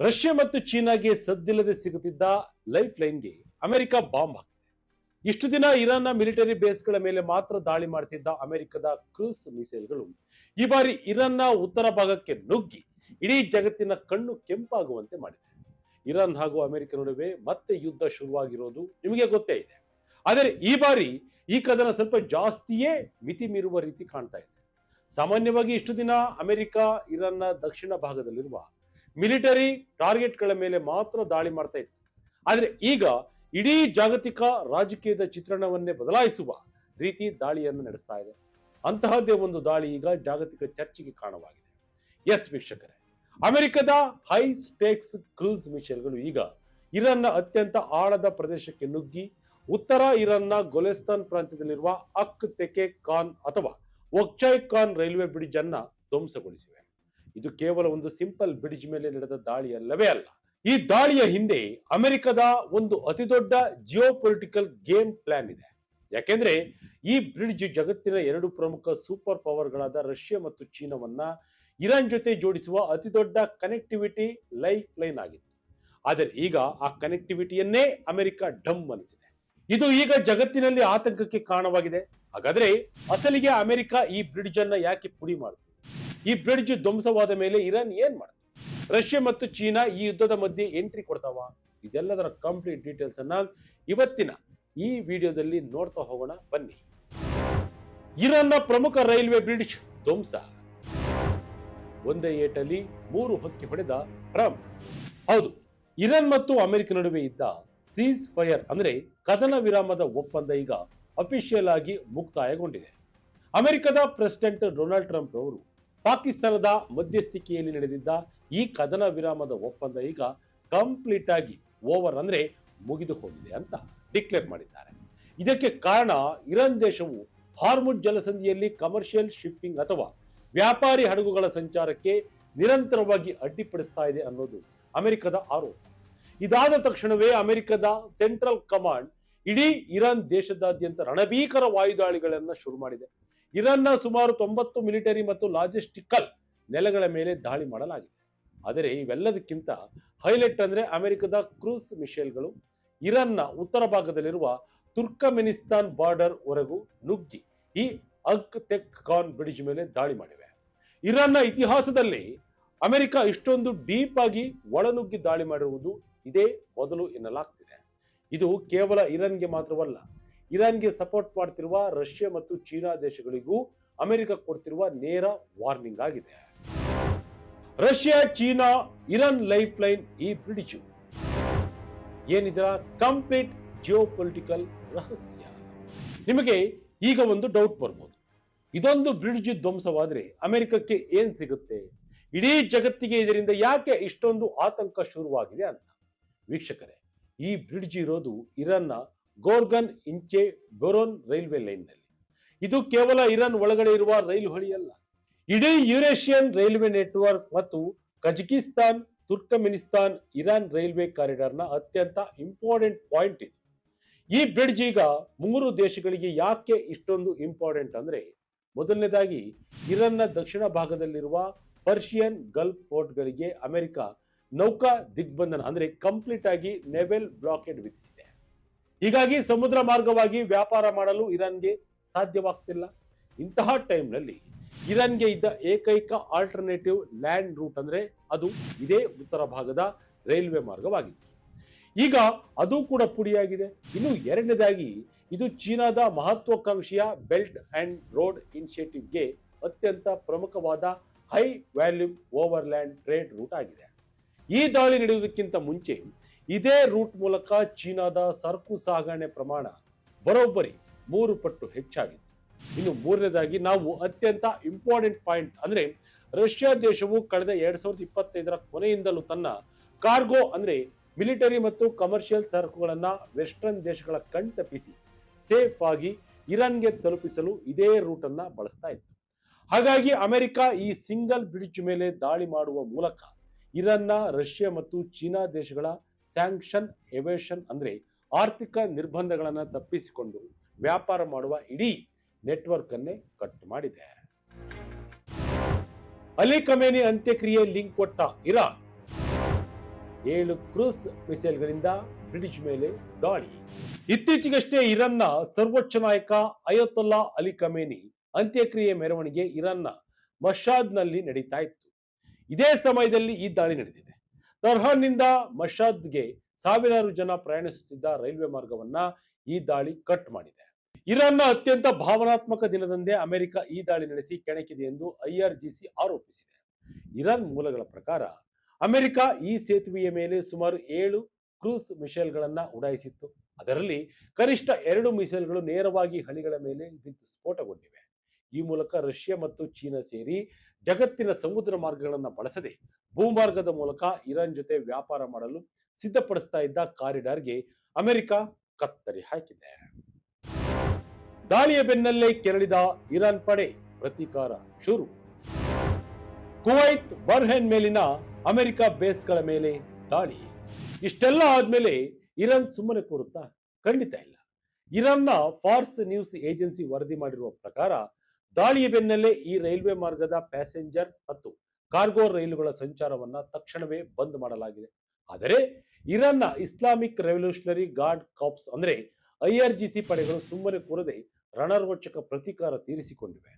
Russia ಮತ್ತು ಚೀನಾಗೆ ಸದ್ದಿಲ್ಲದೆ ಸಿಗುತ್ತಿದ್ದ life ಲೈನ್ಗೆ ಅಮೆರಿಕ ಬಾಂಬ್ ಹಾಕಿದೆ. ಇಷ್ಟು ದಿನ ಇರಾನ್ನ ಮಿಲಿಟರಿ ಬೇಸ್ಗಳ ಮೇಲೆ ಮಾತ್ರ ದಾಳಿ ಮಾಡ್ತಿದ್ದ ಅಮೆರಿಕದ ಕ್ರೂಸ್ ಮಿಸೈಲ್ಗಳು ಈ ಬಾರಿ ಇರಾನ್ನ ಉತ್ತರ ಭಾಗಕ್ಕೆ ನುಗ್ಗಿ ಇಡೀ ಜಗತ್ತಿನ ಕಣ್ಣು ಕೆಂಪಾಗುವಂತೆ ಮಾಡಿದೆ. ಇರಾನ್ ಹಾಗೂ ಅಮೆರಿಕ ನಡುವೆ ಮತ್ತೆ ಯುದ್ಧ ಶುರುವಾಗಿರೋದು ನಿಮಗೆ ಗೊತ್ತೇ ಇದೆ. ಆದರೆ ಈ ಬಾರಿ ಈ ಕದನ ಸ್ವಲ್ಪ ಜಾಸ್ತಿಯೇ ಮಿತಿ ಮೀರುವ ರೀತಿ ಕಾಣ್ತಾ ಇದೆ. ಸಾಮಾನ್ಯವಾಗಿ ಇಷ್ಟು ದಿನ ಅಮೆರಿಕ ಇರಾನ್ನ ದಕ್ಷಿಣ ಭಾಗದಲ್ಲಿರುವ ಮಿಲಿಟರಿ ಟಾರ್ಗೆಟ್ಗಳ ಮೇಲೆ ಮಾತ್ರ ದಾಳಿ ಮಾಡ್ತಾ ಇತ್ತು. ಆದರೆ ಈಗ ಇಡೀ ಜಾಗತಿಕ ರಾಜಕೀಯದ ಚಿತ್ರಣವನ್ನೇ ಬದಲಾಯಿಸುವ ರೀತಿ ದಾಳಿಯನ್ನು ನಡೆಸ್ತಾ ಇದೆ. ಅಂತಹದ್ದೇ ಒಂದು ದಾಳಿ ಈಗ ಜಾಗತಿಕ ಚರ್ಚೆಗೆ ಕಾರಣವಾಗಿದೆ. ಎಸ್ ವೀಕ್ಷಕರೇ, ಅಮೆರಿಕದ ಹೈ ಸ್ಟೇಕ್ಸ್ ಕ್ರೂಸ್ ಮಿಸೈಲ್ಗಳು ಈಗ ಇರಾನ್ನ ಅತ್ಯಂತ ಆಳದ ಪ್ರದೇಶಕ್ಕೆ ನುಗ್ಗಿ ಉತ್ತರ ಇರಾನ್ನ ಗೊಲೆಸ್ತಾನ್ ಪ್ರಾಂತ್ಯದಲ್ಲಿರುವ ಅಕ್ ತೆಕೆ ಖಾನ್ ಅಥವಾ ಒಕ್ಚಾಯ್ ಖಾನ್ ರೈಲ್ವೆ ಬ್ರಿಡ್ಜ್ ಅನ್ನ ಧ್ವಂಸಗೊಳಿಸಿವೆ. ಇದು ಕೇವಲ ಒಂದು ಸಿಂಪಲ್ ಬ್ರಿಡ್ಜ್ ಮೇಲೆ ನಡೆದ ದಾಳಿಯಲ್ಲವೇ ಅಲ್ಲ. ಈ ದಾಳಿಯ ಹಿಂದೆ ಅಮೆರಿಕದ ಒಂದು ಅತಿದೊಡ್ಡ ಜಿಯೋಪೊಲಿಟಿಕಲ್ ಗೇಮ್ ಪ್ಲಾನ್ ಇದೆ. ಯಾಕೆಂದ್ರೆ ಈ ಬ್ರಿಡ್ಜ್ ಜಗತ್ತಿನ ಎರಡು ಪ್ರಮುಖ ಸೂಪರ್ ಪವರ್ಗಳಾದ ರಷ್ಯಾ ಮತ್ತು ಚೀನಾವನ್ನ ಇರಾನ್ ಜೊತೆ ಜೋಡಿಸುವ ಅತಿದೊಡ್ಡ ಕನೆಕ್ಟಿವಿಟಿ ಲೈಫ್ ಲೈನ್ ಆಗಿತ್ತು. ಆದರೆ ಈಗ ಆ ಕನೆಕ್ಟಿವಿಟಿಯನ್ನೇ ಅಮೆರಿಕ ಡಮ್ ಅನಿಸಿದೆ. ಇದು ಈಗ ಜಗತ್ತಿನಲ್ಲಿ ಆತಂಕಕ್ಕೆ ಕಾರಣವಾಗಿದೆ. ಹಾಗಾದ್ರೆ ಅಸಲಿಗೆ ಅಮೆರಿಕ ಈ ಬ್ರಿಡ್ಜ್ ಅನ್ನ ಯಾಕೆ ಪುಡಿ ಮಾಡಿತು? ಈ ಬ್ರಿಡ್ಜ್ ಧ್ವಂಸವಾದ ಮೇಲೆ ಇರಾನ್ ಏನ್ ಮಾಡಿತು? ರಷ್ಯಾ ಮತ್ತು ಚೀನಾ ಈ ಯುದ್ಧದ ಮಧ್ಯೆ ಎಂಟ್ರಿ ಕೊಡ್ತಾವ? ಇದೆಲ್ಲದರ ಕಂಪ್ಲೀಟ್ ಡೀಟೇಲ್ಸ್ ಅನ್ನ ಇವತ್ತಿನ ಈ ವಿಡಿಯೋದಲ್ಲಿ ನೋಡ್ತಾ ಹೋಗೋಣ ಬನ್ನಿ. ಇರಾನ್ನ ಪ್ರಮುಖ ರೈಲ್ವೆ ಬ್ರಿಡ್ಜ್ ಧ್ವಂಸ, ಒಂದೇ ಏಟಲ್ಲಿ 3 ಹಕ್ಕಿ ಹೊಡೆದ ಟ್ರಂಪ್. ಹೌದು, ಇರಾನ್ ಮತ್ತು ಅಮೆರಿಕ ನಡುವೆ ಇದ್ದ ಸೀಸ್ ಫೈರ್ ಅಂದ್ರೆ ಕದನ ವಿರಾಮದ ಒಪ್ಪಂದ ಈಗ ಅಫಿಷಿಯಲ್ ಆಗಿ ಮುಕ್ತಾಯಗೊಂಡಿದೆ. ಅಮೆರಿಕದ ಪ್ರೆಸಿಡೆಂಟ್ ಡೊನಾಲ್ಡ್ ಟ್ರಂಪ್ ಅವರು ಪಾಕಿಸ್ತಾನದ ಮಧ್ಯಸ್ಥಿಕೆಯಲ್ಲಿ ನಡೆದಿದ್ದ ಈ ಕದನ ವಿರಾಮದ ಒಪ್ಪಂದ ಈಗ ಕಂಪ್ಲೀಟ್ ಆಗಿ ಓವರ್ ಅಂದ್ರೆ ಮುಗಿದು ಹೋಗಿದೆ ಅಂತ ಡಿಕ್ಲೇರ್ ಮಾಡಿದ್ದಾರೆ. ಇದಕ್ಕೆ ಕಾರಣ ಇರಾನ್ ದೇಶವು ಹಾರ್ಮುಜ್ ಜಲಸಂಧಿಯಲ್ಲಿ ಕಮರ್ಷಿಯಲ್ ಶಿಪ್ಪಿಂಗ್ ಅಥವಾ ವ್ಯಾಪಾರಿ ಹಡಗುಗಳ ಸಂಚಾರಕ್ಕೆ ನಿರಂತರವಾಗಿ ಅಡ್ಡಿಪಡಿಸ್ತಾ ಇದೆ ಅನ್ನೋದು ಅಮೆರಿಕದ ಆರೋಪ. ಇದಾದ ತಕ್ಷಣವೇ ಅಮೆರಿಕದ ಸೆಂಟ್ರಲ್ ಕಮಾಂಡ್ ಇಡೀ ಇರಾನ್ ದೇಶದಾದ್ಯಂತ ರಣಭೀಕರ ವಾಯುದಾಳಿಗಳನ್ನ ಶುರು ಮಾಡಿದೆ. ಇರಾನ್ನ ಸುಮಾರು 90 ಮಿಲಿಟರಿ ಮತ್ತು ಲಾಜಿಸ್ಟಿಕಲ್ ನೆಲೆಗಳ ಮೇಲೆ ದಾಳಿ ಮಾಡಲಾಗಿದೆ. ಆದರೆ ಇವೆಲ್ಲದಕ್ಕಿಂತ ಹೈಲೈಟ್ ಅಂದ್ರೆ ಅಮೆರಿಕದ ಕ್ರೂಸ್ ಮಿಸೈಲ್ಗಳು ಇರಾನ್ನ ಉತ್ತರ ಭಾಗದಲ್ಲಿರುವ ತುರ್ಕಮೆನಿಸ್ತಾನ್ ಬಾರ್ಡರ್ ವರೆಗೂ ನುಗ್ಗಿ ಈ ಅಕ್ ತೆಕ್ ಖಾನ್ ಬ್ರಿಡ್ಜ್ ಮೇಲೆ ದಾಳಿ ಮಾಡಿವೆ. ಇರಾನ್ನ ಇತಿಹಾಸದಲ್ಲಿ ಅಮೆರಿಕ ಇಷ್ಟೊಂದು ಡೀಪ್ ಆಗಿ ಒಳನುಗ್ಗಿ ದಾಳಿ ಮಾಡಿರುವುದು ಇದೇ ಮೊದಲು ಎನ್ನಲಾಗ್ತಿದೆ. ಇದು ಕೇವಲ ಇರಾನ್ಗೆ ಮಾತ್ರವಲ್ಲ, ಇರಾನ್ಗೆ ಸಪೋರ್ಟ್ ಮಾಡ್ತಿರುವ ರಷ್ಯಾ ಮತ್ತು ಚೀನಾ ದೇಶಗಳಿಗೂ ಅಮೆರಿಕ ಕೊಡ್ತಿರುವ ನೇರ ವಾರ್ನಿಂಗ್ ಆಗಿದೆ. Russia, China, Iran life line, ಈ ಬ್ರಿಡ್ಜ್ ಏನಿದರ ಕಂಪ್ಲೀಟ್ ಜಿಯೋಪೊಲಿಟಿಕಲ್ ರಹಸ್ಯ. ನಿಮಗೆ ಈಗ ಒಂದು ಡೌಟ್ ಬರ್ಬೋದು, ಇದೊಂದು ಬ್ರಿಡ್ಜ್ ಧ್ವಂಸವಾದ್ರೆ ಅಮೆರಿಕಕ್ಕೆ ಏನ್ ಸಿಗುತ್ತೆ? ಇಡೀ ಜಗತ್ತಿಗೆ ಇದರಿಂದ ಯಾಕೆ ಇಷ್ಟೊಂದು ಆತಂಕ ಶುರುವಾಗಿದೆ ಅಂತ. ವೀಕ್ಷಕರೇ, ಈ ಬ್ರಿಡ್ಜ್ ಇರೋದು ಇರಾನ್ನ ಗೋರ್ಗನ್ ಇಂಚೆ ಬೊರೋನ್ ರೈಲ್ವೆ ಲೈನ್ ನಲ್ಲಿ. ಇದು ಕೇವಲ ಇರಾನ್ ಒಳಗಡೆ ಇರುವ ರೈಲು ಹಳಿ ಅಲ್ಲ, ಇಡೀ ಯುರೇಷಿಯನ್ ರೈಲ್ವೆ ನೆಟ್ವರ್ಕ್ ಮತ್ತು ಕಜಕಿಸ್ತಾನ್, ತುರ್ಕಮೆನಿಸ್ತಾನ್, ಇರಾನ್ ರೈಲ್ವೆ ಕಾರಿಡಾರ್ ನ ಅತ್ಯಂತ ಇಂಪಾರ್ಟೆಂಟ್ ಪಾಯಿಂಟ್ ಇದು. ಈ ಬ್ರಿಡ್ಜ್ ಈಗ 3 ದೇಶಗಳಿಗೆ ಯಾಕೆ ಇಷ್ಟೊಂದು ಇಂಪಾರ್ಟೆಂಟ್ ಅಂದ್ರೆ, ಮೊದಲನೇದಾಗಿ ಇರಾನ್ನ ದಕ್ಷಿಣ ಭಾಗದಲ್ಲಿರುವ ಪರ್ಷಿಯನ್ ಗಲ್ಫ್ ಫೋರ್ಟ್ ಗಳಿಗೆ ಅಮೆರಿಕ ನೌಕಾ ದಿಗ್ಬಂಧನ ಅಂದ್ರೆ ಕಂಪ್ಲೀಟ್ ಆಗಿ ನೆವೆಲ್ ಬ್ಲಾಕೇಡ್ ವಿಧಿಸಿದೆ. ಹೀಗಾಗಿ ಸಮುದ್ರ ಮಾರ್ಗವಾಗಿ ವ್ಯಾಪಾರ ಮಾಡಲು ಇರಾನ್ಗೆ ಸಾಧ್ಯವಾಗ್ತಿಲ್ಲ. ಇಂತಹ ಟೈಮ್ನಲ್ಲಿ ಇರಾನ್ಗೆ ಇದ್ದ ಏಕೈಕ ಆಲ್ಟರ್ನೇಟಿವ್ ಲ್ಯಾಂಡ್ ರೂಟ್ ಅಂದ್ರೆ ಅದು ಇದೇ ಉತ್ತರ ಭಾಗದ ರೈಲ್ವೆ ಮಾರ್ಗವಾಗಿತ್ತು. ಈಗ ಅದು ಕೂಡ ಪುಡಿಯಾಗಿದೆ. ಇನ್ನು ಎರಡನೇದಾಗಿ ಇದು ಚೀನಾದ ಮಹತ್ವಾಕಾಂಕ್ಷೆಯ ಬೆಲ್ಟ್ ಅಂಡ್ ರೋಡ್ ಇನಿಷಿಯೇಟಿವ್ಗೆ ಅತ್ಯಂತ ಪ್ರಮುಖವಾದ ಹೈ ವ್ಯಾಲ್ಯೂಮ್ ಓವರ್ಲ್ಯಾಂಡ್ ಟ್ರೇಡ್ ರೂಟ್ ಆಗಿದೆ. ಈ ದಾಳಿ ನಡೆಯುವುದಕ್ಕಿಂತ ಮುಂಚೆ ಇದೇ ರೂಟ್ ಮೂಲಕ ಚೀನಾದ ಸರಕು ಸಾಗಣೆ ಪ್ರಮಾಣ ಬರೋಬ್ಬರಿ 3 ಪಟ್ಟು ಹೆಚ್ಚಾಗಿತ್ತು. ಇನ್ನು ಮೂರನೇದಾಗಿ ನಾವು ಅತ್ಯಂತ ಇಂಪಾರ್ಟೆಂಟ್ ಪಾಯಿಂಟ್ ಅಂದ್ರೆ ರಷ್ಯಾ ದೇಶವು ಕಳೆದ 2025ರ ಕೊನೆಯಿಂದಲೂ ತನ್ನ ಕಾರ್ಗೋ ಅಂದ್ರೆ ಮಿಲಿಟರಿ ಮತ್ತು ಕಮರ್ಷಿಯಲ್ ಸರಕುಗಳನ್ನ ವೆಸ್ಟರ್ನ್ ದೇಶಗಳ ಕಣ್ತಪ್ಪಿಸಿ ಸೇಫ್ ಆಗಿ ಇರಾನ್ಗೆ ತಲುಪಿಸಲು ಇದೇ ರೂಟ್ ಅನ್ನ ಬಳಸ್ತಾ ಇತ್ತು. ಹಾಗಾಗಿ ಅಮೆರಿಕ ಈ ಸಿಂಗಲ್ ಬ್ರಿಡ್ಜ್ ಮೇಲೆ ದಾಳಿ ಮಾಡುವ ಮೂಲಕ ಇರಾನ್ನ, ರಷ್ಯಾ ಮತ್ತು ಚೀನಾ ದೇಶಗಳ ಸ್ಯಾಂಕ್ಷನ್ ಎವೇಷನ್ ಅಂದ್ರೆ ಆರ್ಥಿಕ ನಿರ್ಬಂಧಗಳನ್ನು ತಪ್ಪಿಸಿಕೊಂಡು ವ್ಯಾಪಾರ ಮಾಡುವ ಇಡೀ ನೆಟ್ವರ್ಕ್ ಅನ್ನೇ ಕಟ್ ಮಾಡಿದೆ. ಅಲಿ ಖಮೇನಿ ಅಂತ್ಯಕ್ರಿಯೆ ಲಿಂಕ್ ಕೊಟ್ಟ ಇರಾನ್. 7 ಕ್ರೂಸ್ ಮಿಸೈಲ್ಗಳಿಂದ ಬ್ರಿಟಿಷ್ ಮೇಲೆ ದಾಳಿ. ಇತ್ತೀಚೆಗಷ್ಟೇ ಇರಾನ್ನ ಸರ್ವೋಚ್ಚ ನಾಯಕ ಅಯತೊಲ್ಲಾ ಅಲಿ ಖಮೇನಿ ಅಂತ್ಯಕ್ರಿಯೆ ಮೆರವಣಿಗೆ ಇರಾನ್ನ ಮಶಾದ್ನಲ್ಲಿ ನಡೀತಾ ಇತ್ತು. ಇದೇ ಸಮಯದಲ್ಲಿ ಈ ದಾಳಿ ನಡೆದಿದೆ. ತೆಹರಾನ್ನಿಂದ ಮಶಾದ್ಗೆ ಸಾವಿರಾರು ಜನ ಪ್ರಯಾಣಿಸುತ್ತಿದ್ದ ರೈಲ್ವೆ ಮಾರ್ಗವನ್ನ ಈ ದಾಳಿ ಕಟ್ ಮಾಡಿದೆ. ಇರಾನ್ನ ಅತ್ಯಂತ ಭಾವನಾತ್ಮಕ ದಿನದಂದೇ ಅಮೆರಿಕ ಈ ದಾಳಿ ನಡೆಸಿ ಕೆಣಕಿದೆ ಎಂದು ಐಆರ್ಜಿಸಿ ಆರೋಪಿಸಿದೆ. ಇರಾನ್ ಮೂಲಗಳ ಪ್ರಕಾರ ಅಮೆರಿಕ ಈ ಸೇತುವೆಯ ಮೇಲೆ ಸುಮಾರು 7 ಕ್ರೂಸ್ ಮಿಸೈಲ್ಗಳನ್ನ ಉಡಾಯಿಸಿತ್ತು. ಅದರಲ್ಲಿ ಕನಿಷ್ಠ 2 ಮಿಸೈಲ್ಗಳು ನೇರವಾಗಿ ಹಳಿಗಳ ಮೇಲೆ ಬಿದ್ದು ಸ್ಫೋಟಗೊಂಡಿವೆ. ಈ ಮೂಲಕ ರಷ್ಯಾ ಮತ್ತು ಚೀನಾ ಸೇರಿ ಜಗತ್ತಿನ ಸಮುದ್ರ ಮಾರ್ಗಗಳನ್ನು ಬಳಸದೆ ಭೂಮಾರ್ಗದ ಮೂಲಕ ಇರಾನ್ ಜೊತೆ ವ್ಯಾಪಾರ ಮಾಡಲು ಸಿದ್ಧಪಡಿಸ್ತಾ ಇದ್ದ ಕಾರಿಡಾರ್ಗೆ ಅಮೆರಿಕ ಕತ್ತರಿ ಹಾಕಿದೆ. ದಾಳಿಯ ಬೆನ್ನಲ್ಲೇ ಕೆರಳಿದ ಇರಾನ್ ಪಡೆ ಪ್ರತೀಕಾರ ಶುರು. ಕುವೈತ್ ಬರ್ಹೇನ್ ಮೇಲಿನ ಅಮೆರಿಕ ಬೇಸ್ಗಳ ಮೇಲೆ ದಾಳಿ. ಇಷ್ಟೆಲ್ಲ ಆದ್ಮೇಲೆ ಇರಾನ್ ಸುಮ್ಮನೆ ಕೂರುತ್ತಾ? ಖಂಡಿತ ಇಲ್ಲ. ಇರಾನ್ನ ಫಾರ್ಸ್ ನ್ಯೂಸ್ ಏಜೆನ್ಸಿ ವರದಿ ಮಾಡಿರುವ ಪ್ರಕಾರ ದಾಳಿಯ ಬೆನ್ನಲ್ಲೇ ಈ ರೈಲ್ವೆ ಮಾರ್ಗದ ಪ್ಯಾಸೆಂಜರ್ ಮತ್ತು ಕಾರ್ಗೋ ರೈಲುಗಳ ಸಂಚಾರವನ್ನ ತಕ್ಷಣವೇ ಬಂದ್ ಮಾಡಲಾಗಿದೆ. ಆದರೆ ಇರಾನ್ನ ಇಸ್ಲಾಮಿಕ್ ರೆವಲ್ಯೂಷನರಿ ಗಾರ್ಡ್ ಕಾರ್ಪ್ಸ್ ಅಂದ್ರೆ ಐಆರ್ಜಿಸಿ ಪಡೆಗಳು ಸುಮ್ಮನೆ ಕೂರದೆ ರಣರೋಚಕ ಪ್ರತೀಕಾರ ತೀರಿಸಿಕೊಂಡಿವೆ.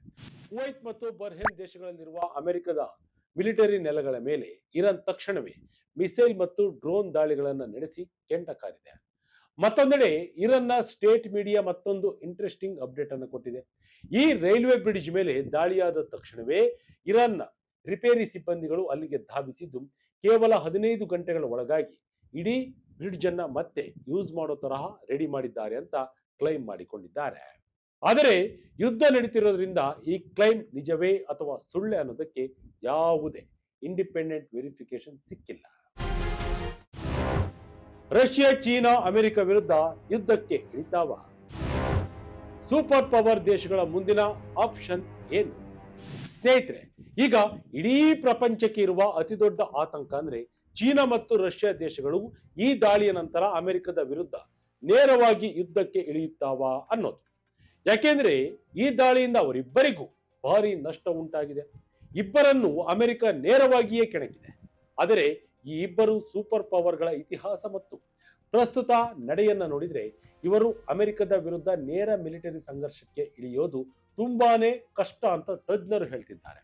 ಕುವೈತ್ ಮತ್ತು ಬರ್ಹೇನ್ ದೇಶಗಳಲ್ಲಿರುವ ಅಮೆರಿಕದ ಮಿಲಿಟರಿ ನೆಲೆಗಳ ಮೇಲೆ ಇರಾನ್ ತಕ್ಷಣವೇ ಮಿಸೈಲ್ ಮತ್ತು ಡ್ರೋನ್ ದಾಳಿಗಳನ್ನು ನಡೆಸಿ ಕೆಂಡ ಕಾರಿದೆ. ಮತ್ತೊಂದೆಡೆ ಇರಾನ್ನ ಸ್ಟೇಟ್ ಮೀಡಿಯಾ ಮತ್ತೊಂದು ಇಂಟ್ರೆಸ್ಟಿಂಗ್ ಅಪ್ಡೇಟ್ ಅನ್ನು ಕೊಟ್ಟಿದೆ. ಈ ರೈಲ್ವೆ ಬ್ರಿಡ್ಜ್ ಮೇಲೆ ದಾಳಿಯಾದ ತಕ್ಷಣವೇ ಇರಾನ್ನ ರಿಪೇರಿ ಸಿಬ್ಬಂದಿಗಳು ಅಲ್ಲಿಗೆ ಧಾವಿಸಿದ್ದು ಕೇವಲ 15 ಗಂಟೆಗಳ ಒಳಗಾಗಿ ಇಡೀ ಬ್ರಿಡ್ಜ್ ಅನ್ನ ಮತ್ತೆ ಯೂಸ್ ಮಾಡೋ ತರಹ ರೆಡಿ ಮಾಡಿದ್ದಾರೆ ಅಂತ ಕ್ಲೈಮ್ ಮಾಡಿಕೊಂಡಿದ್ದಾರೆ. ಆದರೆ ಯುದ್ಧ ನಡೀತಿರೋದ್ರಿಂದ ಈ ಕ್ಲೈಮ್ ನಿಜವೇ ಅಥವಾ ಸುಳ್ಳೆ ಅನ್ನೋದಕ್ಕೆ ಯಾವುದೇ ಇಂಡಿಪೆಂಡೆಂಟ್ ವೆರಿಫಿಕೇಶನ್ ಸಿಕ್ಕಿಲ್ಲ. ರಷ್ಯಾ ಚೀನಾ ಅಮೆರಿಕ ವಿರುದ್ಧ ಯುದ್ಧಕ್ಕೆ ಇಳಿತಾವ? ಸೂಪರ್ ಪವರ್ ದೇಶಗಳ ಮುಂದಿನ ಆಪ್ಷನ್ ಏನು? ಸ್ನೇಹಿತರೆ, ಈಗ ಇಡೀ ಪ್ರಪಂಚಕ್ಕೆ ಇರುವ ಅತಿದೊಡ್ಡ ಆತಂಕ ಅಂದ್ರೆ ಚೀನಾ ಮತ್ತು ರಷ್ಯಾ ದೇಶಗಳು ಈ ದಾಳಿಯ ನಂತರ ಅಮೆರಿಕದ ವಿರುದ್ಧ ನೇರವಾಗಿ ಯುದ್ಧಕ್ಕೆ ಇಳಿಯುತ್ತಾವ ಅನ್ನೋದು. ಯಾಕೆಂದ್ರೆ ಈ ದಾಳಿಯಿಂದ ಅವರಿಬ್ಬರಿಗೂ ಭಾರಿ ನಷ್ಟ ಉಂಟಾಗಿದೆ. ಇಬ್ಬರನ್ನು ಅಮೆರಿಕ ನೇರವಾಗಿಯೇ ಕೆಣಕಿದೆ. ಆದರೆ ಈ ಇಬ್ಬರು ಸೂಪರ್ ಪವರ್ಗಳ ಇತಿಹಾಸ ಮತ್ತು ಪ್ರಸ್ತುತ ನಡೆಯನ್ನ ನೋಡಿದ್ರೆ ಇವರು ಅಮೆರಿಕದ ವಿರುದ್ಧ ನೇರ ಮಿಲಿಟರಿ ಸಂಘರ್ಷಕ್ಕೆ ಇಳಿಯೋದು ತುಂಬಾನೇ ಕಷ್ಟ ಅಂತ ತಜ್ಞರು ಹೇಳ್ತಿದ್ದಾರೆ.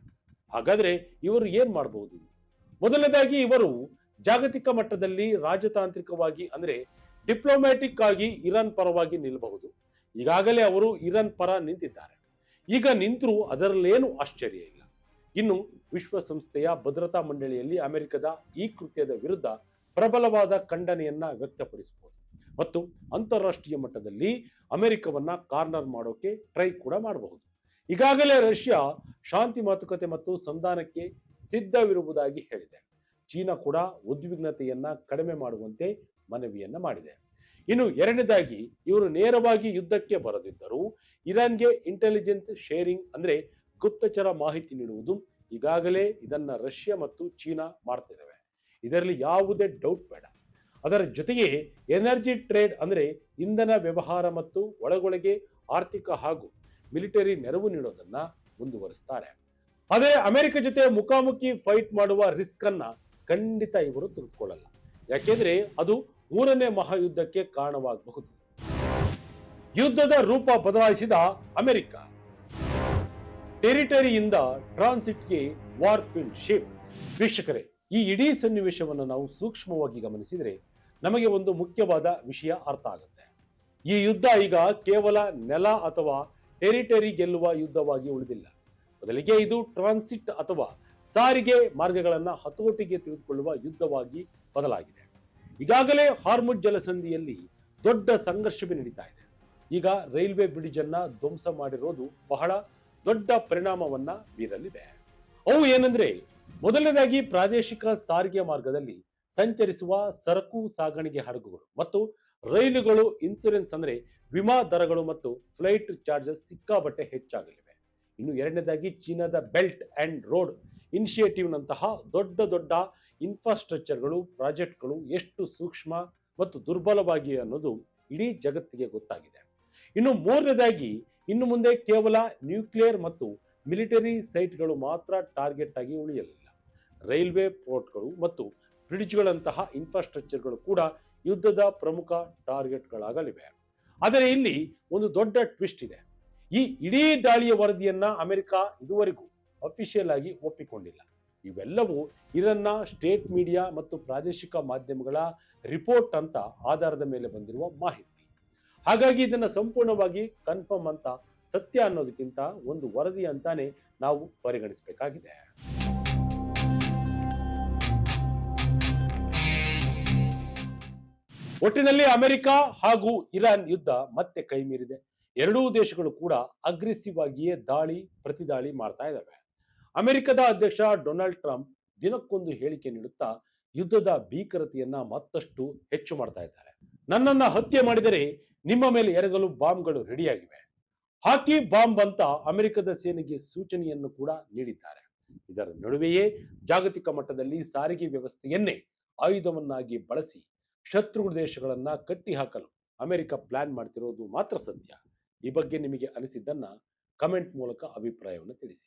ಹಾಗಾದ್ರೆ ಇವರು ಏನ್ ಮಾಡಬಹುದು? ಮೊದಲನೇದಾಗಿ ಇವರು ಜಾಗತಿಕ ಮಟ್ಟದಲ್ಲಿ ರಾಜತಾಂತ್ರಿಕವಾಗಿ ಅಂದ್ರೆ ಡಿಪ್ಲೊಮ್ಯಾಟಿಕ್ ಆಗಿ ಇರಾನ್ ಪರವಾಗಿ ನಿಲ್ಲಬಹುದು. ಈಗಾಗಲೇ ಅವರು ಇರಾನ್ ಪರ ನಿಂತಿದ್ದಾರೆ. ಈಗ ನಿಂತರೂ ಅದರಲ್ಲೇನು ಆಶ್ಚರ್ಯ ಇಲ್ಲ. ಇನ್ನು ವಿಶ್ವಸಂಸ್ಥೆಯ ಭದ್ರತಾ ಮಂಡಳಿಯಲ್ಲಿ ಅಮೆರಿಕದ ಈ ಕೃತ್ಯದ ವಿರುದ್ಧ ಪ್ರಬಲವಾದ ಖಂಡನೆಯನ್ನ ವ್ಯಕ್ತಪಡಿಸಬಹುದು ಮತ್ತು ಅಂತಾರಾಷ್ಟ್ರೀಯ ಮಟ್ಟದಲ್ಲಿ ಅಮೆರಿಕವನ್ನ ಕಾರ್ನರ್ ಮಾಡೋಕೆ ಟ್ರೈ ಕೂಡ ಮಾಡಬಹುದು. ಈಗಾಗಲೇ ರಷ್ಯಾ ಶಾಂತಿ ಮಾತುಕತೆ ಮತ್ತು ಸಂಧಾನಕ್ಕೆ ಸಿದ್ಧವಿರುವುದಾಗಿ ಹೇಳಿದೆ. ಚೀನಾ ಕೂಡ ಉದ್ವಿಗ್ನತೆಯನ್ನ ಕಡಿಮೆ ಮಾಡುವಂತೆ ಮನವಿಯನ್ನ ಮಾಡಿದೆ. ಇನ್ನು ಎರಡನೇದಾಗಿ ಇವರು ನೇರವಾಗಿ ಯುದ್ಧಕ್ಕೆ ಬರದಿದ್ದರೂ ಇರಾನ್ಗೆ ಇಂಟೆಲಿಜೆನ್ಸ್ ಶೇರಿಂಗ್ ಅಂದ್ರೆ ಗುಪ್ತಚರ ಮಾಹಿತಿ ನೀಡುವುದು ಈಗಾಗಲೇ ಇದನ್ನ ರಷ್ಯಾ ಮತ್ತು ಚೀನಾ ಮಾಡ್ತಿದ್ದಾವೆ. ಇದರಲ್ಲಿ ಯಾವುದೇ ಡೌಟ್ ಬೇಡ. ಅದರ ಜೊತೆಗೆ ಎನರ್ಜಿ ಟ್ರೇಡ್ ಅಂದ್ರೆ ಇಂಧನ ವ್ಯವಹಾರ ಮತ್ತು ಒಳಗೊಳಗೆ ಆರ್ಥಿಕ ಹಾಗೂ ಮಿಲಿಟರಿ ನೆರವು ನೀಡೋದನ್ನ ಮುಂದುವರಿಸ್ತಾರೆ. ಆದರೆ ಅಮೆರಿಕ ಜೊತೆ ಮುಖಾಮುಖಿ ಫೈಟ್ ಮಾಡುವ ರಿಸ್ಕ್ ಅನ್ನ ಖಂಡಿತ ಇವರು ತೆಗೆದುಕೊಳ್ಳಲ್ಲ. ಯಾಕೆಂದ್ರೆ ಅದು 3ನೇ ಮಹಾಯುದ್ಧಕ್ಕೆ ಕಾರಣವಾಗಬಹುದು. ಯುದ್ಧದ ರೂಪ ಬದಲಾಯಿಸಿದ ಅಮೆರಿಕ. ಟೆರಿಟರಿಯಿಂದ ಟ್ರಾನ್ಸಿಟ್ಗೆ ವಾರ್ಫೀಲ್ಡ್ ಶಿಫ್ಟ್. ವೀಕ್ಷಕರೇ, ಈ ಇಡೀ ಸನ್ನಿವೇಶವನ್ನು ನಾವು ಸೂಕ್ಷ್ಮವಾಗಿ ಗಮನಿಸಿದರೆ ನಮಗೆ ಒಂದು ಮುಖ್ಯವಾದ ವಿಷಯ ಅರ್ಥ ಆಗುತ್ತೆ. ಈ ಯುದ್ಧ ಈಗ ಕೇವಲ ನೆಲ ಅಥವಾ ಟೆರಿಟರಿ ಗೆಲ್ಲುವ ಯುದ್ಧವಾಗಿ ಉಳಿದಿಲ್ಲ. ಬದಲಿಗೆ ಇದು ಟ್ರಾನ್ಸಿಟ್ ಅಥವಾ ಸಾರಿಗೆ ಮಾರ್ಗಗಳನ್ನು ಹತೋಟಿಗೆ ತೆಗೆದುಕೊಳ್ಳುವ ಯುದ್ಧವಾಗಿ ಬದಲಾಗಿದೆ. ಈಗಾಗಲೇ ಹಾರ್ಮುಜ್ ಜಲಸಂಧಿಯಲ್ಲಿ ದೊಡ್ಡ ಸಂಘರ್ಷವೇ ನಡೀತಾ ಇದೆ. ಈಗ ರೈಲ್ವೆ ಬ್ರಿಡ್ಜ್ ಅನ್ನ ಧ್ವಂಸ ಮಾಡಿರೋದು ಬಹಳ ದೊಡ್ಡ ಪರಿಣಾಮವನ್ನ ಬೀರಲಿದೆ. ಅವು ಏನಂದ್ರೆ, ಮೊದಲನೇದಾಗಿ ಪ್ರಾದೇಶಿಕ ಸಾರಿಗೆ ಮಾರ್ಗದಲ್ಲಿ ಸಂಚರಿಸುವ ಸರಕು ಸಾಗಾಣಿಕೆ ಹಡಗುಗಳು ಮತ್ತು ರೈಲುಗಳು ಇನ್ಸೂರೆನ್ಸ್ ಅಂದ್ರೆ ವಿಮಾ ದರಗಳು ಮತ್ತು ಫ್ಲೈಟ್ ಚಾರ್ಜಸ್ ಸಿಕ್ಕಾಪಟ್ಟೆ ಹೆಚ್ಚಾಗಲಿವೆ. ಇನ್ನು ಎರಡನೇದಾಗಿ ಚೀನಾದ ಬೆಲ್ಟ್ ಅಂಡ್ ರೋಡ್ ಇನಿಷಿಯೇಟಿವ್ ನಂತಹ ದೊಡ್ಡ ದೊಡ್ಡ ಇನ್ಫ್ರಾಸ್ಟ್ರಕ್ಚರ್ಗಳು ಪ್ರಾಜೆಕ್ಟ್ಗಳು ಎಷ್ಟು ಸೂಕ್ಷ್ಮ ಮತ್ತು ದುರ್ಬಲವಾಗಿವೆ ಅನ್ನೋದು ಇಡೀ ಜಗತ್ತಿಗೆ ಗೊತ್ತಾಗಿದೆ. ಇನ್ನು ಮೂರನೇದಾಗಿ ಇನ್ನು ಮುಂದೆ ಕೇವಲ ನ್ಯೂಕ್ಲಿಯರ್ ಮತ್ತು ಮಿಲಿಟರಿ ಸೈಟ್ಗಳು ಮಾತ್ರ ಟಾರ್ಗೆಟ್ ಆಗಿ ಉಳಿಯಲಿಲ್ಲ. ರೈಲ್ವೆ ಪೋರ್ಟ್ಗಳು ಮತ್ತು ಬ್ರಿಡ್ಜ್ಗಳಂತಹ ಇನ್ಫ್ರಾಸ್ಟ್ರಕ್ಚರ್ಗಳು ಕೂಡ ಯುದ್ಧದ ಪ್ರಮುಖ ಟಾರ್ಗೆಟ್ಗಳಾಗಲಿವೆ. ಆದರೆ ಇಲ್ಲಿ ಒಂದು ದೊಡ್ಡ ಟ್ವಿಸ್ಟ್ ಇದೆ. ಈ ಇಡೀ ದಾಳಿಯ ವರದಿಯನ್ನ ಅಮೆರಿಕ ಇದುವರೆಗೂ ಅಫಿಷಿಯಲ್ ಆಗಿ ಒಪ್ಪಿಕೊಂಡಿಲ್ಲ. ಇವೆಲ್ಲವೂ ಇರಾನ್ನ ಸ್ಟೇಟ್ ಮೀಡಿಯಾ ಮತ್ತು ಪ್ರಾದೇಶಿಕ ಮಾಧ್ಯಮಗಳ ರಿಪೋರ್ಟ್ ಅಂತ ಆಧಾರದ ಮೇಲೆ ಬಂದಿರುವ ಮಾಹಿತಿ. ಹಾಗಾಗಿ ಇದನ್ನ ಸಂಪೂರ್ಣವಾಗಿ ಕನ್ಫರ್ಮ್ ಅಂತ, ಸತ್ಯ ಅನ್ನೋದಕ್ಕಿಂತ ಒಂದು ವರದಿ ಅಂತಾನೆ ನಾವು ಪರಿಗಣಿಸಬೇಕಾಗಿದೆ. ಒಟ್ಟಿನಲ್ಲಿ ಅಮೆರಿಕ ಹಾಗೂ ಇರಾನ್ ಯುದ್ಧ ಮತ್ತೆ ಕೈ ಮೀರಿದೆ. ಎರಡೂ ದೇಶಗಳು ಕೂಡ ಅಗ್ರೆಸಿವ್ ಆಗಿಯೇ ಪ್ರತಿದಾಳಿ ಮಾಡ್ತಾ ಇದ್ದಾವೆ. ಅಮೆರಿಕದ ಅಧ್ಯಕ್ಷ ಡೊನಾಲ್ಡ್ ಟ್ರಂಪ್ ದಿನಕ್ಕೊಂದು ಹೇಳಿಕೆ ನೀಡುತ್ತಾ ಯುದ್ಧದ ಭೀಕರತೆಯನ್ನ ಮತ್ತಷ್ಟು ಹೆಚ್ಚು ಮಾಡ್ತಾ ಇದ್ದಾರೆ. ನನ್ನನ್ನ ಹತ್ಯೆ ಮಾಡಿದರೆ ನಿಮ್ಮ ಮೇಲೆ ಎರಗಲು ಬಾಂಬ್ಗಳು ರೆಡಿಯಾಗಿವೆ, ಹಾಕಿ ಬಾಂಬ್ ಅಂತ ಅಮೆರಿಕದ ಸೇನೆಗೆ ಸೂಚನೆಯನ್ನು ಕೂಡ ನೀಡಿದ್ದಾರೆ. ಇದರ ನಡುವೆಯೇ ಜಾಗತಿಕ ಮಟ್ಟದಲ್ಲಿ ಸಾರಿಗೆ ವ್ಯವಸ್ಥೆಯನ್ನೇ ಆಯುಧವನ್ನಾಗಿ ಬಳಸಿ ಶತ್ರು ದೇಶಗಳನ್ನ ಕಟ್ಟಿ ಹಾಕಲು ಅಮೆರಿಕ ಪ್ಲಾನ್ ಮಾಡ್ತಿರೋದು ಮಾತ್ರ ಸತ್ಯ. ಈ ಬಗ್ಗೆ ನಿಮಗೆ ಅನಿಸಿದ್ದನ್ನ ಕಮೆಂಟ್ ಮೂಲಕ ಅಭಿಪ್ರಾಯವನ್ನು ತಿಳಿಸಿ.